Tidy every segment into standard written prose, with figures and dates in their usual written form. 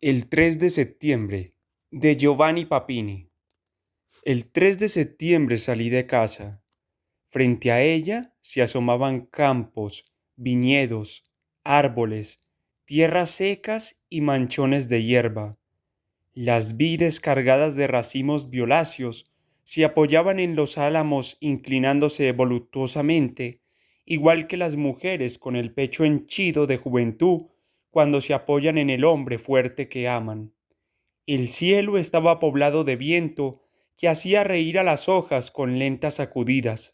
El 3 de septiembre, de Giovanni Papini. El 3 de septiembre salí de casa. Frente a ella se asomaban campos, viñedos, árboles, tierras secas y manchones de hierba. Las vides cargadas de racimos violáceos se apoyaban en los álamos inclinándose voluptuosamente, igual que las mujeres con el pecho henchido de juventud cuando se apoyan en el hombre fuerte que aman. El cielo estaba poblado de viento que hacía reír a las hojas con lentas sacudidas,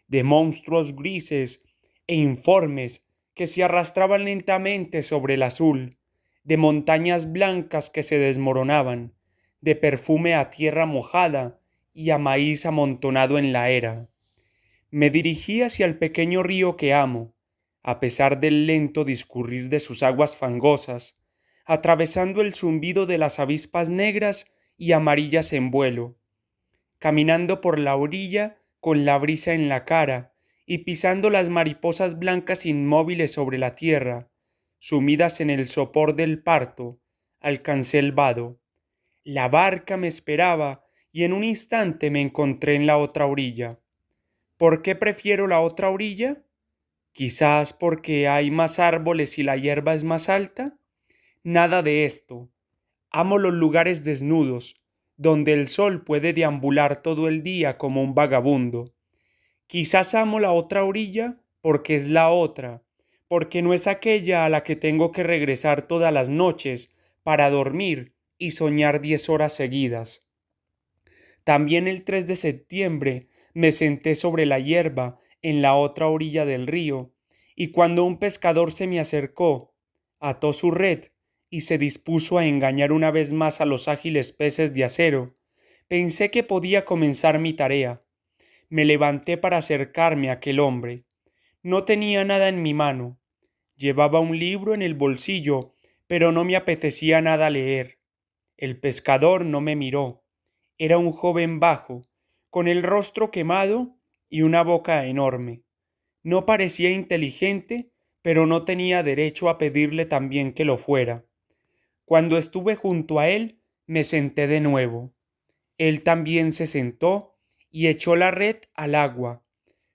de monstruos grises e informes que se arrastraban lentamente sobre el azul, de montañas blancas que se desmoronaban, de perfume a tierra mojada y a maíz amontonado en la era. Me dirigí hacia el pequeño río que amo, a pesar del lento discurrir de sus aguas fangosas, atravesando el zumbido de las avispas negras y amarillas en vuelo, caminando por la orilla con la brisa en la cara y pisando las mariposas blancas inmóviles sobre la tierra, sumidas en el sopor del parto, alcancé el vado. La barca me esperaba y en un instante me encontré en la otra orilla. ¿Por qué prefiero la otra orilla? Quizás porque hay más árboles y la hierba es más alta. Nada de esto. Amo los lugares desnudos, donde el sol puede deambular todo el día como un vagabundo. Quizás amo la otra orilla porque es la otra, porque no es aquella a la que tengo que regresar todas las noches para dormir y soñar 10 horas seguidas. También el 3 de septiembre me senté sobre la hierba en la otra orilla del río, y cuando un pescador se me acercó, ató su red y se dispuso a engañar una vez más a los ágiles peces de acero, pensé que podía comenzar mi tarea. Me levanté para acercarme a aquel hombre. No tenía nada en mi mano. Llevaba un libro en el bolsillo, pero no me apetecía nada leer. El pescador no me miró. Era un joven bajo, con el rostro quemado y una boca enorme. No parecía inteligente, pero no tenía derecho a pedirle también que lo fuera. Cuando estuve junto a él, me senté de nuevo. Él también se sentó y echó la red al agua.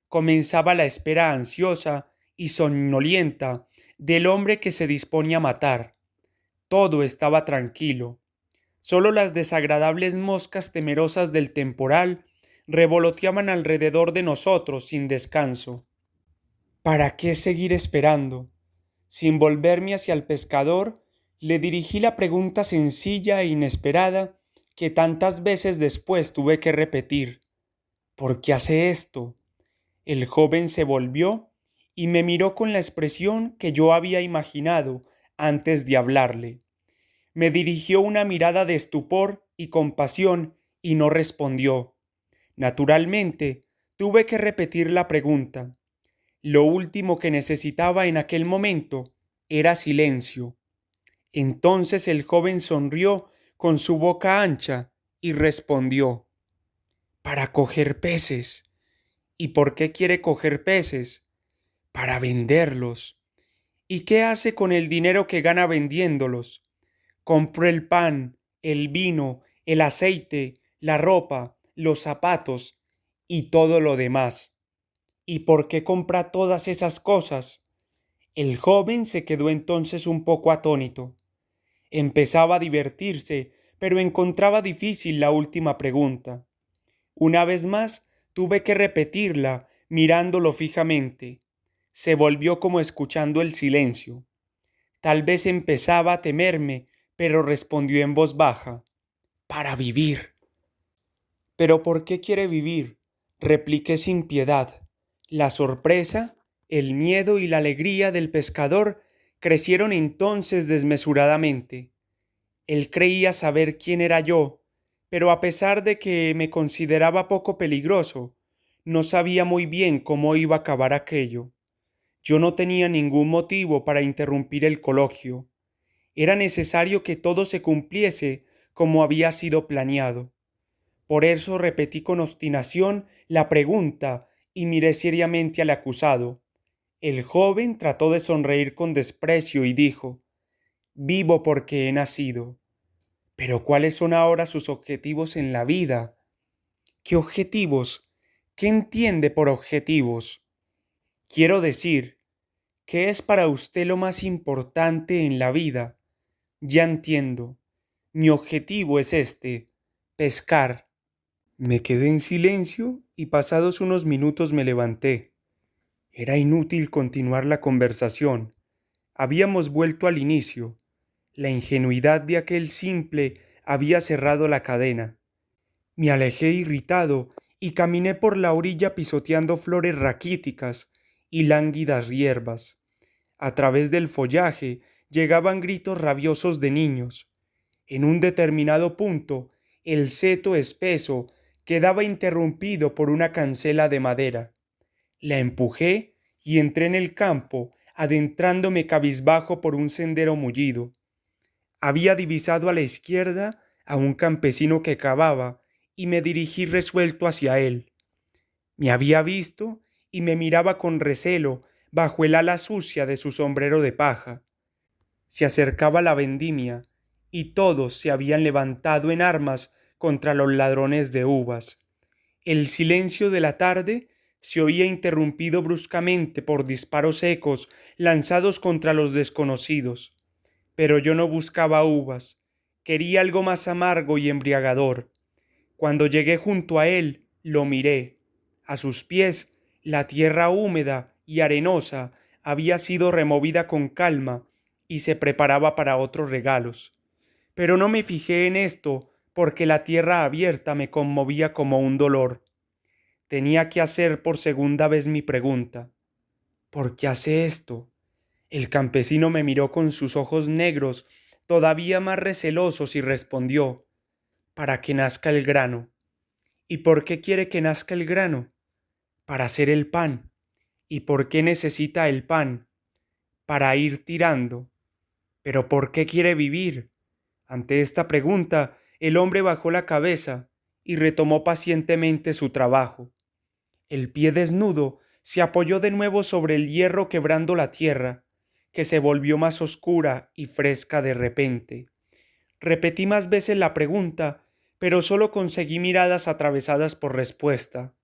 Comenzaba la espera ansiosa y somnolienta del hombre que se dispone a matar. Todo estaba tranquilo. Solo las desagradables moscas temerosas del temporal revoloteaban alrededor de nosotros sin descanso. ¿Para qué seguir esperando? Sin volverme hacia el pescador, le dirigí la pregunta sencilla e inesperada que tantas veces después tuve que repetir. ¿Por qué hace esto? El joven se volvió y me miró con la expresión que yo había imaginado antes de hablarle. Me dirigió una mirada de estupor y compasión y no respondió. Naturalmente, tuve que repetir la pregunta. Lo último que necesitaba en aquel momento era silencio. Entonces el joven sonrió con su boca ancha y respondió, para coger peces. ¿Y por qué quiere coger peces? Para venderlos. ¿Y qué hace con el dinero que gana vendiéndolos? Compró el pan, el vino, el aceite, la ropa, los zapatos y todo lo demás. ¿Y por qué compra todas esas cosas? El joven se quedó entonces un poco atónito. Empezaba a divertirse, pero encontraba difícil la última pregunta. Una vez más tuve que repetirla mirándolo fijamente. Se volvió como escuchando el silencio. Tal vez empezaba a temerme, pero respondió en voz baja. Para vivir. ¿Pero por qué quiere vivir? Repliqué sin piedad. La sorpresa, el miedo y la alegría del pescador crecieron entonces desmesuradamente. Él creía saber quién era yo, pero a pesar de que me consideraba poco peligroso, no sabía muy bien cómo iba a acabar aquello. Yo no tenía ningún motivo para interrumpir el coloquio. Era necesario que todo se cumpliese como había sido planeado. Por eso repetí con obstinación la pregunta y miré seriamente al acusado. El joven trató de sonreír con desprecio y dijo, Vivo porque he nacido. Pero ¿cuáles son ahora sus objetivos en la vida? ¿Qué objetivos? ¿Qué entiende por objetivos? Quiero decir, ¿qué es para usted lo más importante en la vida? Ya entiendo. Mi objetivo es este, pescar. Me quedé en silencio y pasados unos minutos me levanté. Era inútil continuar la conversación. Habíamos vuelto al inicio. La ingenuidad de aquel simple había cerrado la cadena. Me alejé irritado y caminé por la orilla pisoteando flores raquíticas y lánguidas hierbas. A través del follaje llegaban gritos rabiosos de niños. En un determinado punto, el seto espeso quedaba interrumpido por una cancela de madera. La empujé y entré en el campo, adentrándome cabizbajo por un sendero mullido. Había divisado a la izquierda a un campesino que cavaba y me dirigí resuelto hacia él. Me había visto y me miraba con recelo bajo el ala sucia de su sombrero de paja. Se acercaba la vendimia y todos se habían levantado en armas contra los ladrones de uvas. El silencio de la tarde se oía interrumpido bruscamente por disparos secos lanzados contra los desconocidos. Pero yo no buscaba uvas, quería algo más amargo y embriagador. Cuando llegué junto a él, lo miré. A sus pies, la tierra húmeda y arenosa había sido removida con calma y se preparaba para otros regalos. Pero no me fijé en esto porque la tierra abierta me conmovía como un dolor. Tenía que hacer por segunda vez mi pregunta. ¿Por qué hace esto? El campesino me miró con sus ojos negros, todavía más recelosos, y respondió, para que nazca el grano. ¿Y por qué quiere que nazca el grano? Para hacer el pan. ¿Y por qué necesita el pan? Para ir tirando. ¿Pero por qué quiere vivir? Ante esta pregunta, el hombre bajó la cabeza y retomó pacientemente su trabajo. El pie desnudo se apoyó de nuevo sobre el hierro quebrando la tierra, que se volvió más oscura y fresca de repente. Repetí más veces la pregunta, pero solo conseguí miradas atravesadas por respuesta.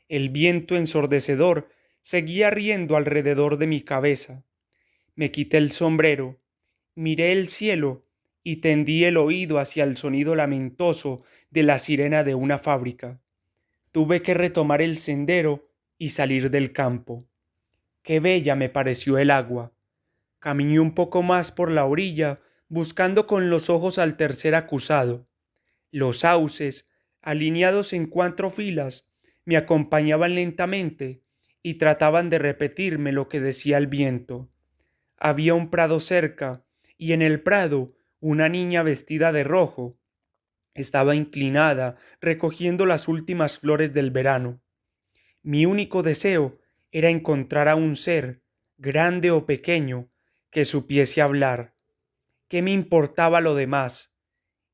El viento ensordecedor seguía riendo alrededor de mi cabeza. Me quité el sombrero, miré el cielo y tendí el oído hacia el sonido lamentoso de la sirena de una fábrica. Tuve que retomar el sendero y salir del campo. Qué bella me pareció el agua. Caminé un poco más por la orilla, buscando con los ojos al tercer acusado. Los sauces, alineados en 4 filas, me acompañaban lentamente y trataban de repetirme lo que decía el viento. Había un prado cerca, y en el prado una niña vestida de rojo estaba inclinada recogiendo las últimas flores del verano. Mi único deseo era encontrar a un ser, grande o pequeño, que supiese hablar. ¿Qué me importaba lo demás?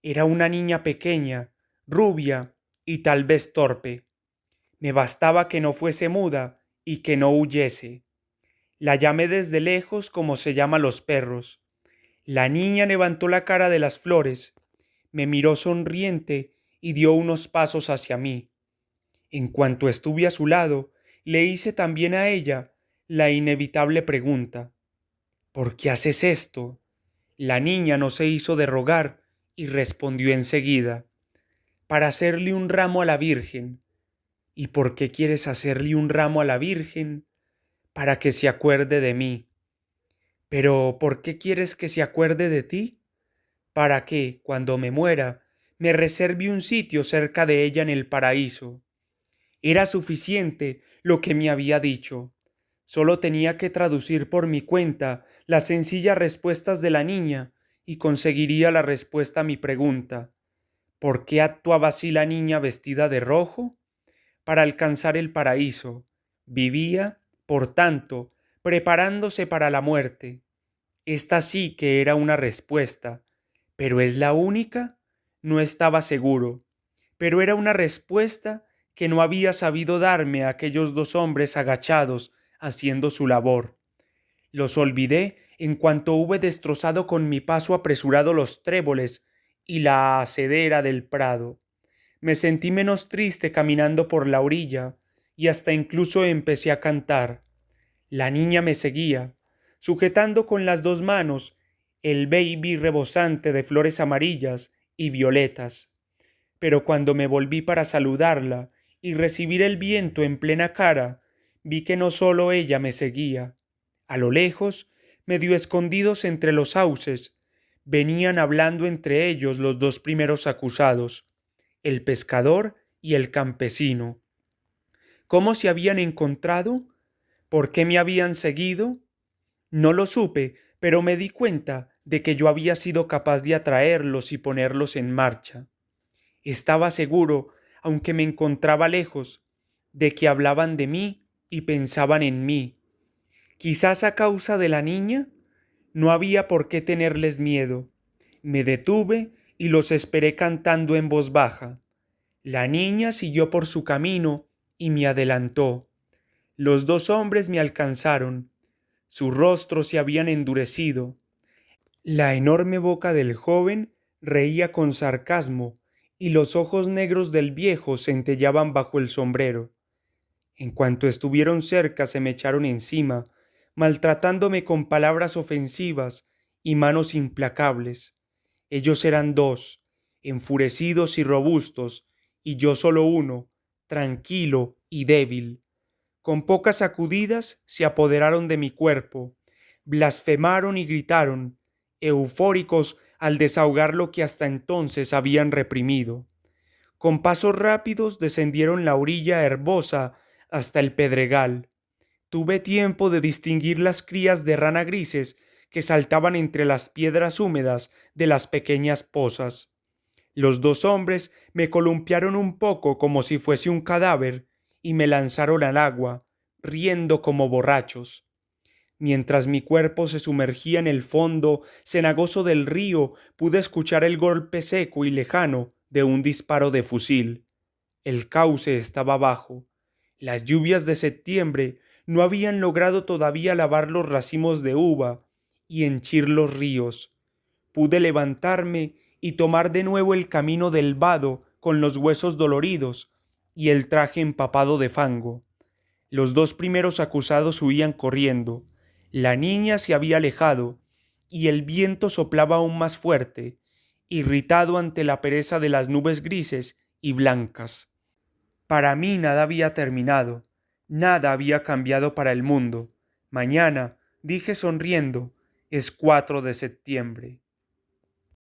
Era una niña pequeña, rubia y tal vez torpe. Me bastaba que no fuese muda y que no huyese. La llamé desde lejos como se llama a los perros. La niña levantó la cara de las flores, me miró sonriente y dio unos pasos hacia mí. En cuanto estuve a su lado, le hice también a ella la inevitable pregunta: ¿por qué haces esto? La niña no se hizo de rogar y respondió enseguida: para hacerle un ramo a la Virgen. ¿Y por qué quieres hacerle un ramo a la Virgen? Para que se acuerde de mí. ¿Pero por qué quieres que se acuerde de ti? Para que, cuando me muera, me reserve un sitio cerca de ella en el paraíso. Era suficiente lo que me había dicho. Solo tenía que traducir por mi cuenta las sencillas respuestas de la niña y conseguiría la respuesta a mi pregunta. ¿Por qué actuaba así la niña vestida de rojo? Para alcanzar el paraíso. Vivía, por tanto, preparándose para la muerte. Esta sí que era una respuesta. ¿Pero es la única? No estaba seguro. Pero era una respuesta que no había sabido darme a aquellos 2 hombres agachados haciendo su labor. Los olvidé En cuanto hube destrozado con mi paso apresurado los tréboles y la acedera del prado, me sentí menos triste caminando por la orilla y hasta incluso empecé a cantar. La niña me seguía, sujetando con las dos manos el baby rebosante de flores amarillas y violetas. Pero cuando me volví para saludarla y recibir el viento en plena cara, vi que no solo ella me seguía. A lo lejos, medio escondidos entre los sauces, venían hablando entre ellos los dos primeros acusados, el pescador y el campesino. ¿Cómo se habían encontrado? ¿Por qué me habían seguido? No lo supe, pero me di cuenta de que yo había sido capaz de atraerlos y ponerlos en marcha. Estaba seguro, aunque me encontraba lejos, de que hablaban de mí y pensaban en mí. Quizás a causa de la niña, no había por qué tenerles miedo. Me detuve y los esperé cantando en voz baja. La niña siguió por su camino y me adelantó. Los dos hombres me alcanzaron. Sus rostros se habían endurecido. La enorme boca del joven reía con sarcasmo y los ojos negros del viejo centellaban bajo el sombrero. En cuanto estuvieron cerca se me echaron encima, maltratándome con palabras ofensivas y manos implacables. Ellos eran dos, enfurecidos y robustos, y yo solo uno, tranquilo y débil. Con pocas sacudidas se apoderaron de mi cuerpo, blasfemaron y gritaron, eufóricos al desahogar lo que hasta entonces habían reprimido. Con pasos rápidos descendieron la orilla herbosa hasta el pedregal. Tuve tiempo de distinguir las crías de rana grises que saltaban entre las piedras húmedas de las pequeñas pozas. Los dos hombres me columpiaron un poco como si fuese un cadáver y me lanzaron al agua, riendo como borrachos. Mientras mi cuerpo se sumergía en el fondo cenagoso del río, pude escuchar el golpe seco y lejano de un disparo de fusil. El cauce estaba bajo. Las lluvias de septiembre no habían logrado todavía lavar los racimos de uva y henchir los ríos. Pude levantarme y tomar de nuevo el camino del vado con los huesos doloridos y el traje empapado de fango. Los dos primeros acusados huían corriendo. La niña se había alejado y el viento soplaba aún más fuerte, irritado ante la pereza de las nubes grises y blancas. Para mí nada había terminado, nada había cambiado para el mundo. Mañana, dije sonriendo, es 4 de septiembre.